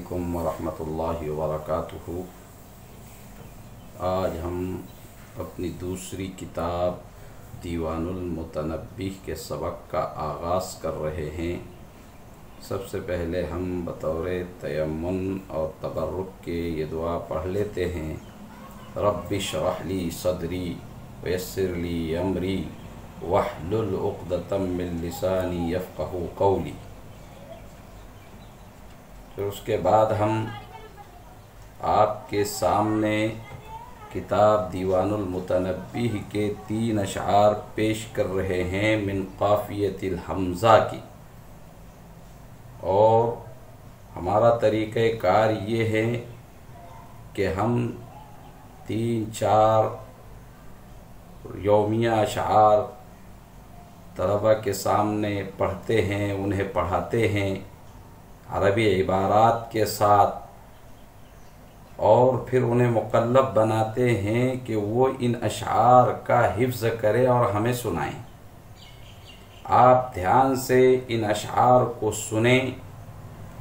علیکم ورحمۃ اللہ وبرکاتہ۔ آج ہم اپنی دوسری کتاب دیوان المتنبی کے سبق کا آغاز کر رہے ہیں۔ سب سے پہلے ہم بطور تیمم اور تبرک کے یہ دعا پڑھ لیتے ہیں: رب اشرح لی صدری ویسر لی امری واحلل عقدۃ من لسانی یفقہوا قولی۔ پھر اس کے بعد ہم آپ کے سامنے کتاب دیوان المتنبی کے 3 اشعار پیش کر رہے ہیں من قافیۃ الحمزہ کی، اور ہمارا طریقہ کار یہ ہے کہ ہم 3-4 یومیہ اشعار طلبہ کے سامنے پڑھتے ہیں، انہیں پڑھاتے ہیں عربی عبارات کے ساتھ، اور پھر انہیں مکلف بناتے ہیں کہ وہ ان اشعار کا حفظ کریں اور ہمیں سنائیں۔ آپ دھیان سے ان اشعار کو سنیں،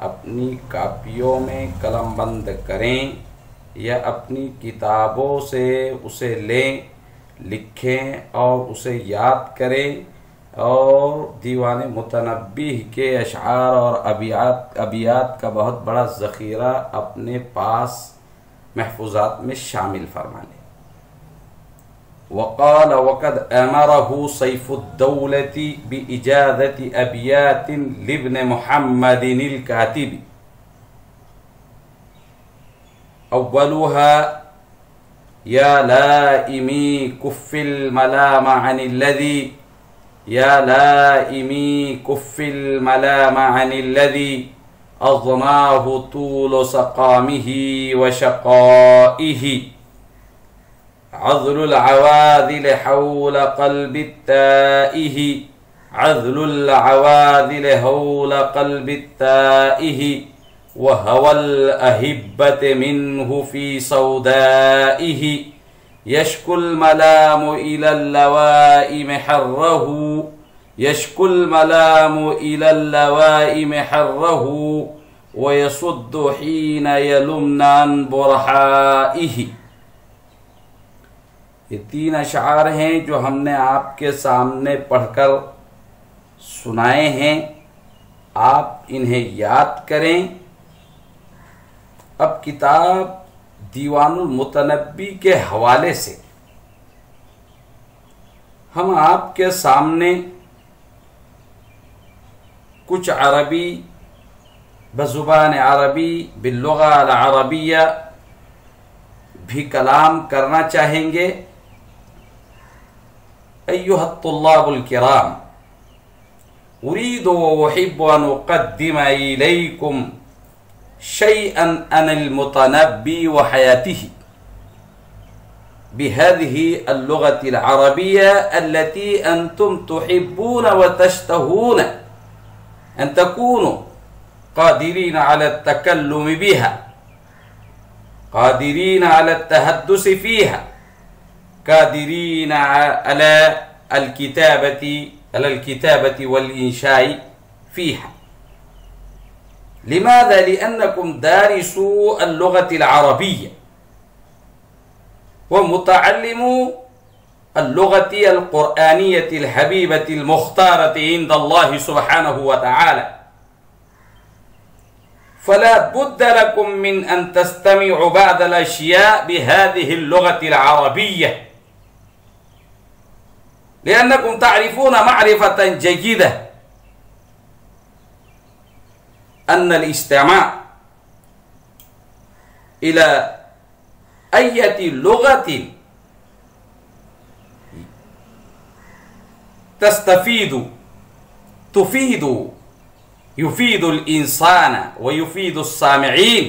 اپنی کاپیوں میں قلم بند کریں یا اپنی کتابوں سے اسے لیں، لکھیں اور اسے یاد کریں، اور دیوان متنبی کے اشعار اور ابیات کا بہت بڑا ذخیرہ اپنے پاس محفوظات میں شامل فرما لیں۔ وقال وقد امرہ سیف الدولة بإجازة ابیات لابن محمد الكاتب، اولها یا لائمی کف الملام عن الذی، یا لائمی کف الملام عن الذی اضناہ طول سقامہ وشقائہ، عذل العواذل حول قلب التائہ، عذل العواذل حول قلب التائہ، وهوى الأهبة منه في سودائه، يشكو الملام إلى اللوائم حره، يشكو الملام إلى اللوائم حره، ويصد حين يلمن عن برحائه۔ یہ 3 اشعار ہیں جو ہم نے آپ کے سامنے پڑھ کر سنائے ہیں، آپ انہیں یاد کریں۔ اب کتاب دیوان المتنبی کے حوالے سے ہم آپ کے سامنے کچھ عربی بزبان عربی باللغہ العربیہ بھی کلام کرنا چاہیں گے۔ ایھا الطلاب الکرام، اريد واحب ان اقدم اليكم شيئا عن المتنبي وحياته بهذه اللغة العربية التي أنتم تحبون وتشتهون أن تكونوا قادرين على التكلم بها، قادرين على التحدث فيها، قادرين على الكتابة والإنشاء فيها۔ لماذا؟ لأنكم دارسوا اللغة العربية ومتعلموا اللغة القرآنية الحبيبة المختارة عند الله سبحانه وتعالى، فلا بد لكم من أن تستمعوا بعض الأشياء بهذه اللغة العربية، لأنكم تعرفون معرفة جيدة أن الاستماع إلى أي لغة يفيد الإنسان ويفيد السامعين.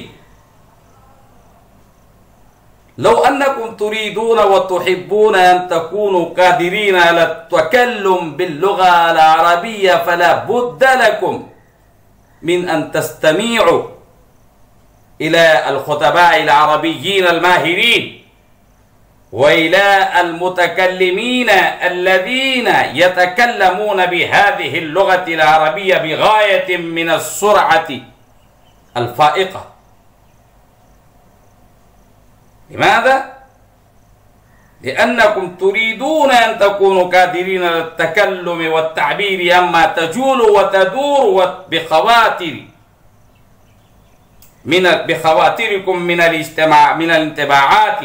لو أنكم تريدون وتحبون أن تكونوا قادرين على التكلم باللغة العربية فلا بد لكم من أن تستمعوا إلى الخطباء العربيين الماهرين وإلى المتكلمين الذين يتكلمون بهذه اللغة العربية بغاية من السرعة الفائقة. لماذا؟ لأنكم تريدون أن تكونوا قادرين على التكلم والتعبير عما تجول وتدور بخواطركم من الانطباعات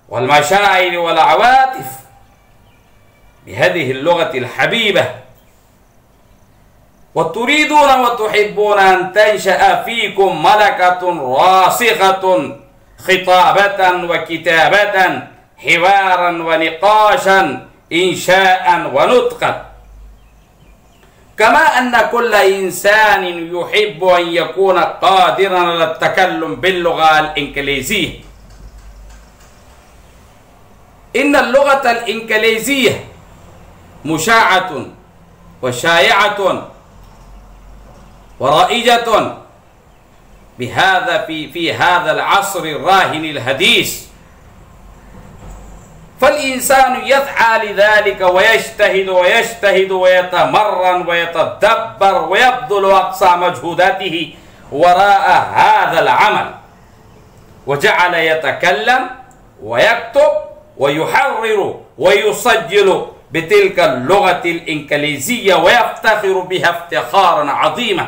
والمشاعر والعواطف بهذه اللغة الحبيبة، وتريدون وتحبون أن تنشأ فيكم ملكة راسخة خطابة وكتابة، حوارا ونقاشا، إنشاء ونطقا. كما أن كل إنسان يحب أن يكون قادرا على التكلم باللغة الإنجليزية. إن اللغة الإنجليزية مشاعة وشائعة ورائجة في هذا العصر الراهن الحديث، فالإنسان يسعى لذلك ويجتهد ويتمرن ويتدبر ويبذل أقصى مجهوداته وراء هذا العمل، وجعل يتكلم ويكتب ويحرر ويسجل بتلك اللغة الإنجليزية ويفتخر بها افتخارا عظيما،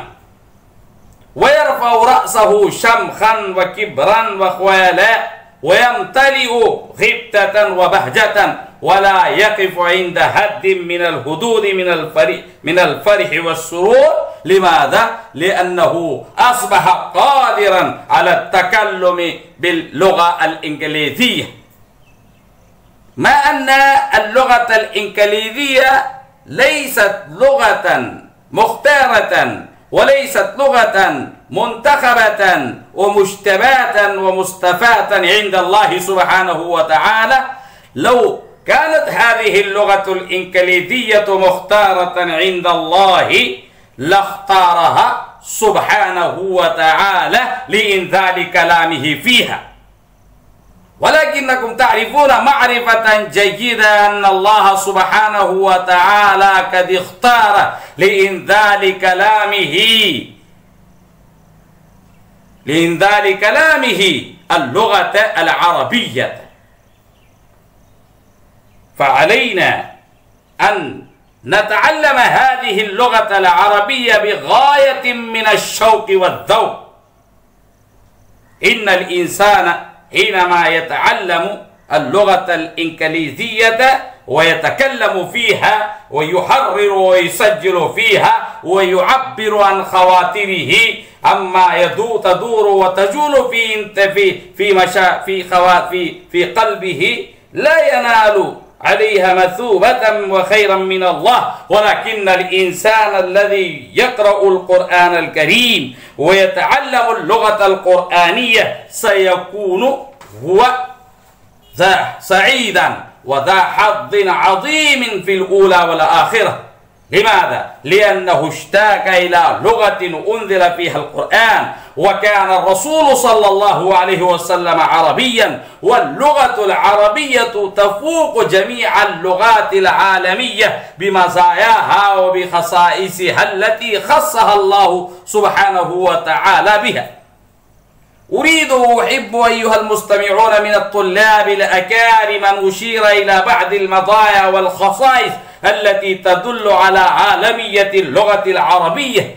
ويرفع رأسه شمخا وكبرا وخيلاء، ويمتلئ غبطة وبهجة، ولا يقف عند حد من الحدود من الفرح والسرور. لماذا؟ لأنه أصبح قادرا على التكلم باللغة الإنجليزية، ما أن اللغة الإنجليزية ليست لغة مختارة وليست لغة منتخبة ومجتباة ومصطفاة عند الله سبحانه وتعالى. لو كانت هذه اللغة الإنجليزية مختارة عند الله لاختارها سبحانه وتعالى لإنزال كلامه فيها، ولكنكم تعرفون معرفة جيدة أن الله سبحانه وتعالى قد اختار لإنزال كلامه اللغة العربية. فعلينا أن نتعلم هذه اللغة العربية بغاية من الشوق والذوق. إن الإنسان حينما يتعلم اللغة الإنجليزية ويتكلم فيها ويحرر ويسجل فيها ويعبر عن خواطره عما تدور وتجول في قلبه، لا ينال عليها مثوبة وخيرا من الله. ولكن الإنسان الذي يقرأ القرآن الكريم ويتعلم اللغة القرآنية سيكون هو ذا سعيدا وذا حظ عظيم في الأولى والآخرة. لماذا؟ لأنه اشتاق إلى لغة أنزل فيها القرآن، وكان الرسول صلى الله عليه وسلم عربيا، واللغة العربية تفوق جميع اللغات العالمية بمزاياها وبخصائصها التي خصها الله سبحانه وتعالى بها. أريد وأحب أيها المستمعون من الطلاب الأكارم أن أشير إلى بعض المزايا والخصائص التي تدل على عالمية اللغة العربية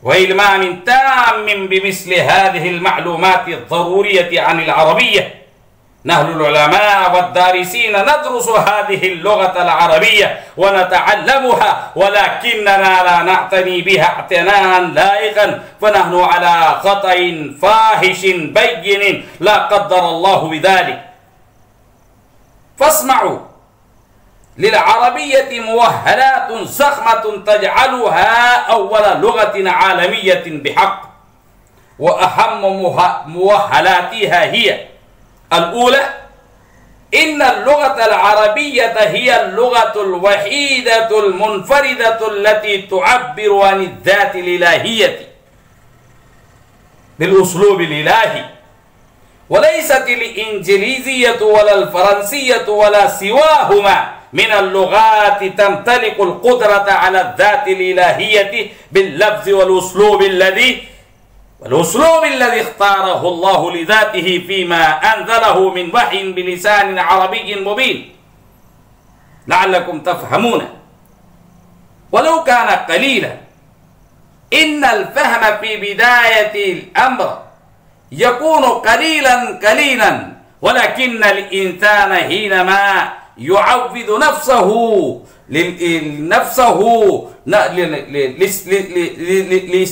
وإلمام تام بمثل هذه المعلومات الضرورية عن العربية. نحن العلماء والدارسين ندرس هذه اللغة العربية ونتعلمها، ولكننا لا نعتني بها اعتناء لائقا، فنحن على خطأ فاحش بين لا قدر الله بذلك. فاسمعوا، للعربية مؤهلات زخمة تجعلها أول لغة عالمية بحق، وأهم مؤهلاتها هي: الأولى، إن اللغة العربية هي اللغة الوحيدة المنفردة التي تعبر عن الذات الإلهية بالأسلوب الإلهي، وليست الإنجليزية ولا الفرنسية ولا سواهما من اللغات تمتلك القدرة على الذات الإلهية باللفظ والأسلوب الذي والأسلوب الذي اختاره الله لذاته فيما أنزله من وحي بلسان عربي مبين لعلكم تفهمون ولو كان قليلا. إن الفهم في بداية الأمر يكون قليلا ولكن الإنسان حينما يعود نفسه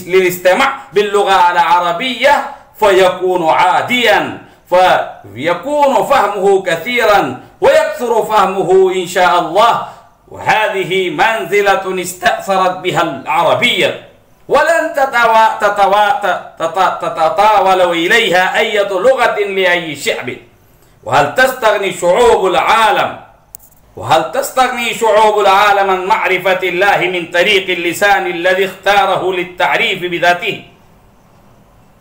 للاستماع باللغة العربية فيكون عاديا، فيكون فهمه كثيرا ويكثر فهمه إن شاء الله. وهذه منزلة استأثرت بها العربية ولن تتطاول إليها أي لغة لأي شعب. وهل تستغني شعوب العالم عن معرفة الله من طريق اللسان الذي اختاره للتعريف بذاته؟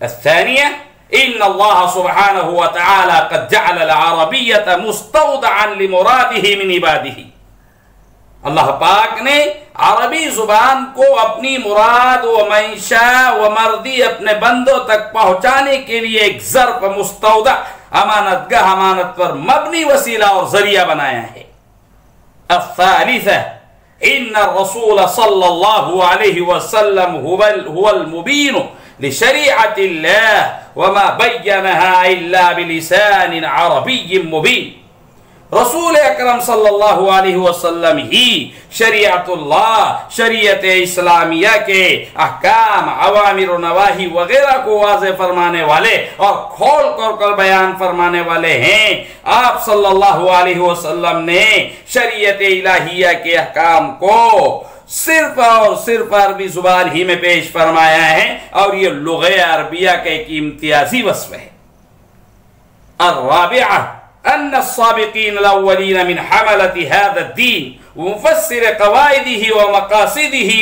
الثانية، إن الله سبحانه وتعالى قد جعل العربية مستودعا لمراده من عباده. اللہ پاک نے عربی زبان کو اپنی مراد و منشا و مرضی اپنے بندوں تک پہنچانے کے لیے ایک ظرف، مستودع، امانت گاہ، امانت پر مبنی وسیلہ اور ذریعہ بنایا ہے. الثالثة، إن الرسول صلى الله عليه وسلم هو المبين لشريعة الله وما بينها إلا بلسان عربي مبين. رسول اکرم صلی اللہ علیہ وسلم ہی شریعت اللہ، شریعت اسلامیہ کے احکام، اوامر و نواہی وغیرہ کو واضح فرمانے والے اور کھول کر بیان فرمانے والے ہیں. آپ صلی اللہ علیہ وسلم نے شریعت الہیہ کے احکام کو صرف اور صرف عربی زبان ہی میں پیش فرمایا ہے، اور یہ لغہ عربیہ کا ایک امتیازی وصف ہے. الرابعہ، أن السابقين الأولين من حملة هذا الدين ومفسر قواعده ومقاصده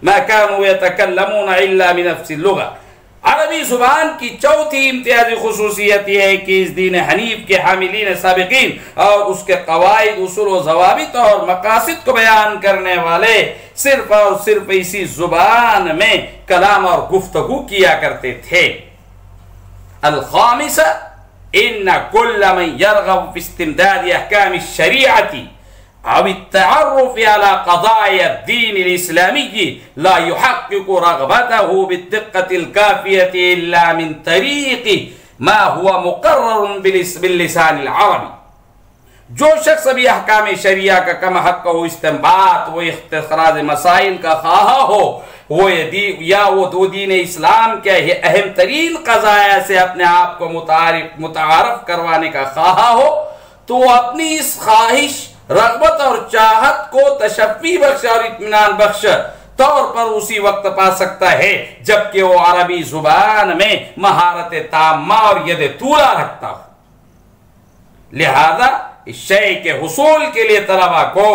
ما كانوا يتكلمون إلا بنفس اللغة. عربی زبان کی چوتھی امتیازی خصوصیت یہ ہے کہ اس دین حنیف کے حاملین سابقین اور اس کے قواعد، اصول و ضوابط اور مقاصد کو بیان کرنے والے صرف اور صرف اسی زبان میں کلام اور گفتگو کیا کرتے تھے. الخامسہ، إن كل من يرغب في استمداد أحكام الشريعة أو التعرف على قضايا الدين الإسلامي لا يحقق رغبته بالدقة الكافية إلا من طريق ما هو مقرر باللسان العربي. جو شخص بھی احکام شریعہ کا کم حق و استنباط و استخراج مسائل کا خواہاں ہو، وہ دو دین اسلام کے اہم ترین قضایا سے اپنے آپ کو متعارف کروانے کا خواہاں ہو، تو وہ اپنی اس خواہش، رغبت اور چاہت کو تشفی بخش اور اطمینان بخش طور پر اسی وقت پا سکتا ہے جبکہ وہ عربی زبان میں مہارت تامہ اور ید طولہ رکھتا ہو. لہذا اس شے کے حصول کے لیے طلبہ کو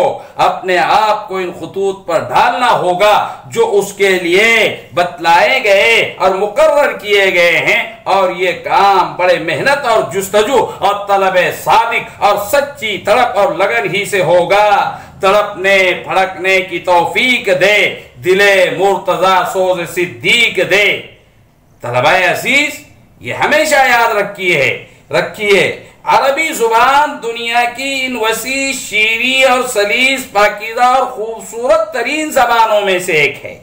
اپنے آپ کو ان خطوط پر ڈھالنا ہوگا جو اس کے لیے بتلائے گئے اور مقرر کیے گئے ہیں، اور یہ کام بڑے محنت اور جستجو اور طلب صادق اور سچی تڑپ اور لگن ہی سے ہوگا. تڑپنے پھڑکنے کی توفیق دے، دل مرتضی سوز صدیق دے. طلبہ عزیز، یہ ہمیشہ یاد رکھیے عربی زبان دنیا کی ان وسیع، شیریں اور سلیس، پاکیزہ اور خوبصورت ترین زبانوں میں سے ایک ہے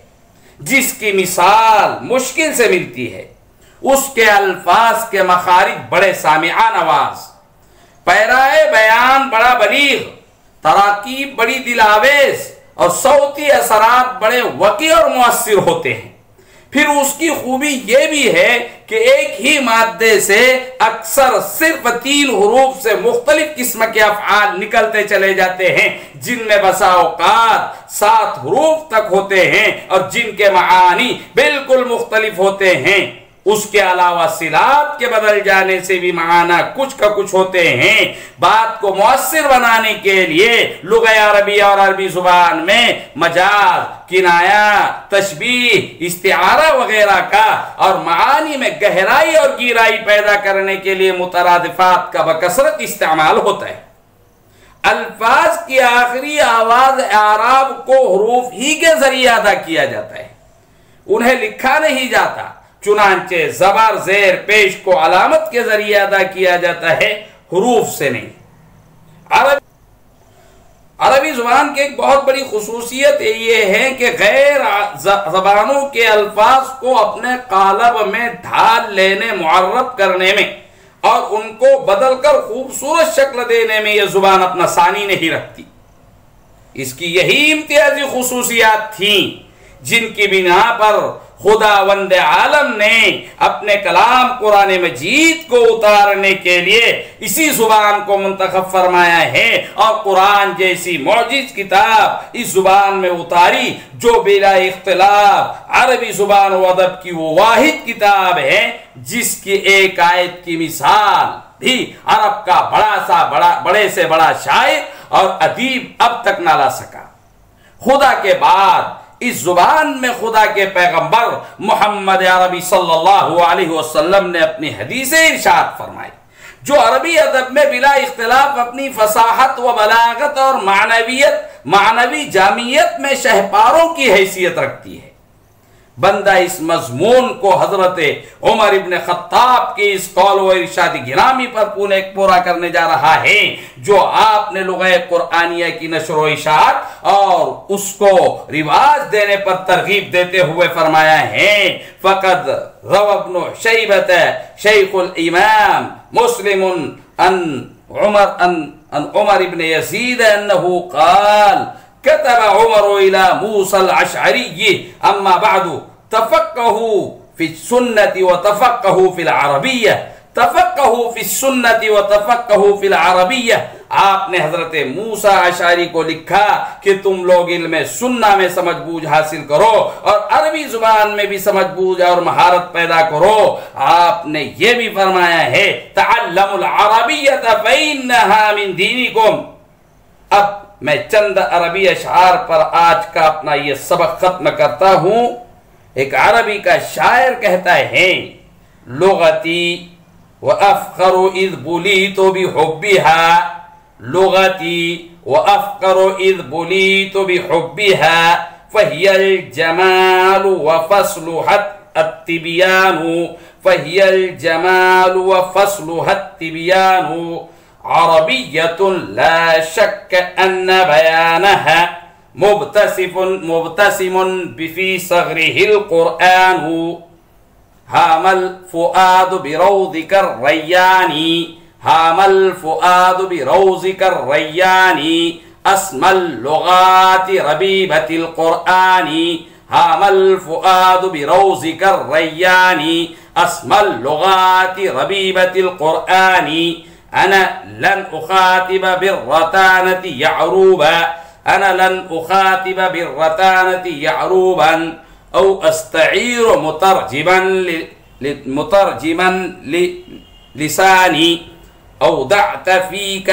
جس کی مثال مشکل سے ملتی ہے. اس کے الفاظ کے مخارج بڑے سامعہ نواز، پیرائے بیان بڑا بلیغ، تراکیب بڑی دل آویز اور صوتی اثرات بڑے وقی اور مؤثر ہوتے ہیں. پھر اس کی خوبی یہ بھی ہے کہ ایک ہی مادے سے اکثر صرف 3 حروف سے مختلف قسم کے افعال نکلتے چلے جاتے ہیں، جن میں بسا اوقات 7 حروف تک ہوتے ہیں اور جن کے معانی بالکل مختلف ہوتے ہیں. اس کے علاوہ صلات کے بدل جانے سے بھی معنی کچھ کا کچھ ہوتے ہیں. بات کو مؤثر بنانے کے لیے لغہ عربیہ اور عربی زبان میں مجاز، کنایہ، تشبیہ، استعارہ وغیرہ کا اور معانی میں گہرائی اور گہرائی پیدا کرنے کے لیے مترادفات کا بکثرت استعمال ہوتا ہے. الفاظ کی آخری آواز اعراب کو حروف ہی کے ذریعے ادا کیا جاتا ہے، انہیں لکھا نہیں جاتا. چنانچہ زبر زیر پیش کو علامت کے ذریعے ادا کیا جاتا ہے، حروف سے نہیں۔ عربی زبان کی ایک بہت بڑی خصوصیت یہ ہے کہ غیر زبانوں کے الفاظ کو اپنے قالب میں ڈھال لینے، معرب کرنے میں اور ان کو بدل کر خوبصورت شکل دینے میں یہ زبان اپنا ثانی نہیں رکھتی۔ اس کی یہی امتیازی خصوصیات تھیں جن کی بنا پر خداوند عالم نے اپنے کلام قرآن مجید کو اتارنے کے لیے اسی زبان کو منتخب فرمایا ہے، اور قرآن جیسی معجز کتاب اس زبان میں اتاری جو بلا اختلاف عربی زبان و ادب کی وہ واحد کتاب ہے جس کی ایک آیت کی مثال بھی عرب کا بڑے سے بڑا شاعر اور ادیب اب تک نہ لا سکا۔ خدا کے بعد اس زبان میں خدا کے پیغمبر محمد عربی صلی اللہ علیہ وسلم نے اپنی حدیثیں ارشاد فرمائی جو عربی ادب میں بلا اختلاف اپنی فصاحت و بلاغت اور معنوی جامعیت میں شہپاروں کی حیثیت رکھتی ہے۔ بندہ اس مضمون کو حضرت عمر ابن خطاب کی اس قول و ارشاد گرامی پر پورا کرنے جا رہا ہے جو آپ نے لغہ قرآنیہ کی نشر و اشاعت اور اس کو رواج دینے پر ترغیب دیتے ہوئے فرمایا ہے۔ فقد روى ابن شیبة شیخ الامام مسلم ان عمر ابن یزید انه قال كتب عمر إلى موسى الأشعري أما بعد تفقهوا في السنة وتفقهوا في العربية تفقهوا في السنة وتفقهوا في العربية۔ آپ نے حضرت موسیٰ اشعری کو لکھا کہ تم لوگ علم سنہ میں سمجھ بوجھ حاصل کرو اور عربی زبان میں بھی سمجھ بوجھ اور مہارت پیدا کرو۔ آپ نے یہ بھی فرمایا ہے تعلموا العربیۃ فإنها من دینکم۔ اب میں چند عربی اشعار پر آج کا اپنا یہ سبق ختم کرتا ہوں۔ ایک عربی کا شاعر کہتا ہے لغتی وافخر اذ بلیت بحبها، لغتی وافخر اذ بلیت بحبها فهي الجمال وفصلها التبيان، فهي الجمال وفصلها التبيان، عربية لا شك أن بيانها مبتسم في صغره القرآن، هام الفؤاد بروضك الريان، هام الفؤاد بروضك الريان، أسمى اللغات ربيبة القرآن، هام الفؤاد بروضك الريان، أسمى اللغات ربيبة القرآن، أنا لن أخاطب بالرتانة يعروبا، أنا لن أخاطب بالرتانة يعروبا أو أستعير مترجما لساني، أودعت فيك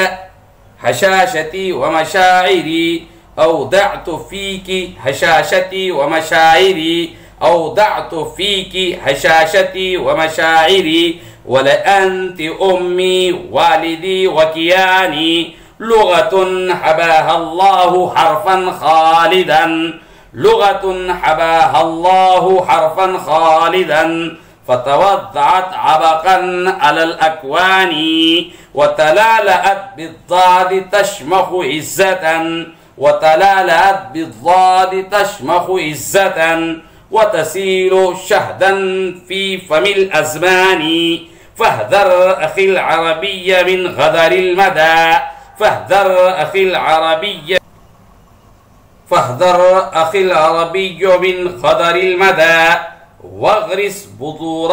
هشاشتي ومشاعري، أودعت فيك هشاشتي ومشاعري، أودعت فيك هشاشتي ومشاعري، ولأنت أمي والدي وكياني، لغة حباها الله حرفا خالدا، لغة حباها الله حرفا خالدا، فتوضعت عبقا على الأكوان، وتلالأت بالضاد تشمخ عزة، وتلالأت بالضاد تشمخ عزة، وتسيل شهدا في فم الأزمان، فاحذر أخي العربي من غدر المدى، فاحذر أخي العربي، فاحذر أخي العربي من غدر المدى، واغرس بذور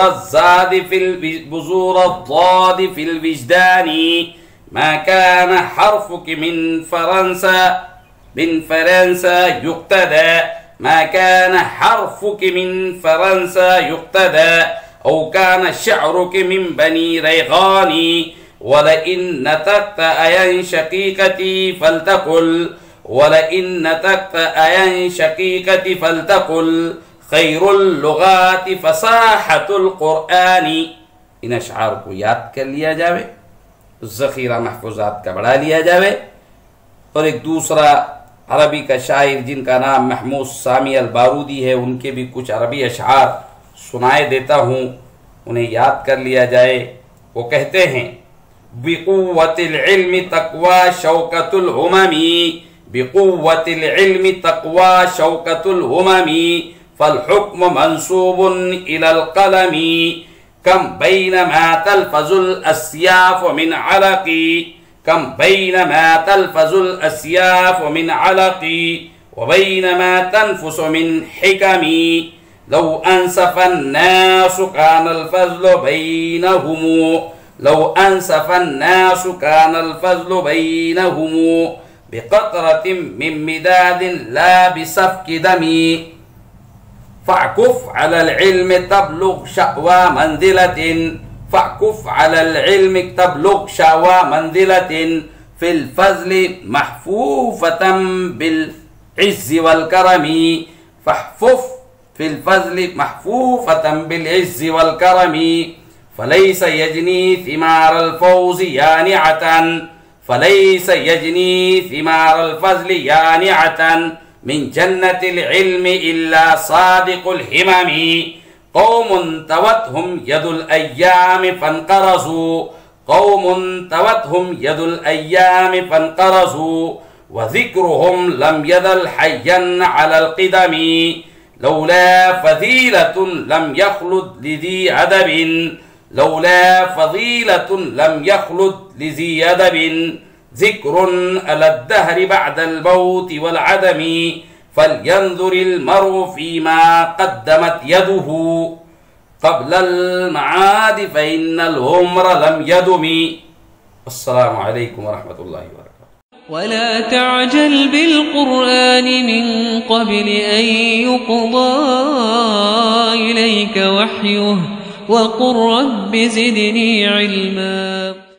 الضاد في الوجدان، ما كان حرفك من فرنسا يقتدى، ما كان حرفك من فرنسا يقتدى، أو كان شعرك من بني ريغان، ولئن نطقت أيا شقيقتي فلتقل، ولئن نطقت أيا شقيقتي فلتقل، خير اللغات فصاحة القرآن۔ ان اشعار کو یاد کر لیا جاوے، ذخیرہ محفوظات کا بڑھا لیا جاوے۔ اور ایک دوسرا عربی کا شاعر جن کا نام محمود سامی البارودی ہے، ان کے بھی کچھ عربی اشعار سنائے دیتا ہوں، انہیں یاد کر لیا جائے۔ وہ کہتے ہیں بِقُوَّةِ الْعِلْمِ تَقْوَى شَوْكَةُ الْهُمَمِ بِقُوَّةِ الْعِلْمِ تَقْوَى شَوْكَةُ الْهُمَمِ فَالْحُكْمُ مَنْسُوبٌ إِلَى الْقَلَمِ كَمْ بَيْنَمَا تَلْفَظُ الْأَسْيَافُ مِنْ عَلَقِ كَمْ بَيْنَمَا تَلْفَظُ الْأَسْيَافُ مِنْ عَلَقِ وَبَيْنَمَا تَنْفُسُ مِنْ حِكَمِ لَوْ أَنْسَفَ النَّاسُ كَانَ الْفَضْلُ بَيْنَهُمْ لَوْ أَنْسَفَ النَّاسُ كَانَ الْفَضْلُ بَيْنَهُمْ بِقَطْرَةٍ مِّن مِّدَادٍ لَا بِسَفْكِ دَمِ فَاعْكُفْ عَلَى الْعِلْمِ تَبْلُغْ شَأْوَى مَنْزِلَةٍ فَاعْكُفْ عَلَى الْعِلْمِ تَبْلُغْ شَأْوَى مَنْزِلَةٍ فِي الْفَضْلِ مَحْفُوفَةً بِالْعِزِّ وَالْكَرَمِ فَاحْفُفْ في الفضل محفوفة بالعز والكرم فليس يجني ثمار الفوز يانعة فليس يجني ثمار الفضل يانعة من جنة العلم إلا صادق الهمم قوم توتهم يد الأيام فانقرضوا قوم توتهم يد الأيام فانقرضوا وذكرهم لم يزل حيا على القدم لولا فضيلة لم يخلد لذي أدب لولا فضيلة لم يخلد لذي أدب ذكر على الدهر بعد الموت والعدم فلينظر المرء فيما قدمت يده قبل المعاد فإن العمر لم يدم. السلام عليكم ورحمة الله وبركاته. ولا تعجل بالقرآن من قبل أن يقضى إليك وحيه وقل رب زدني علما.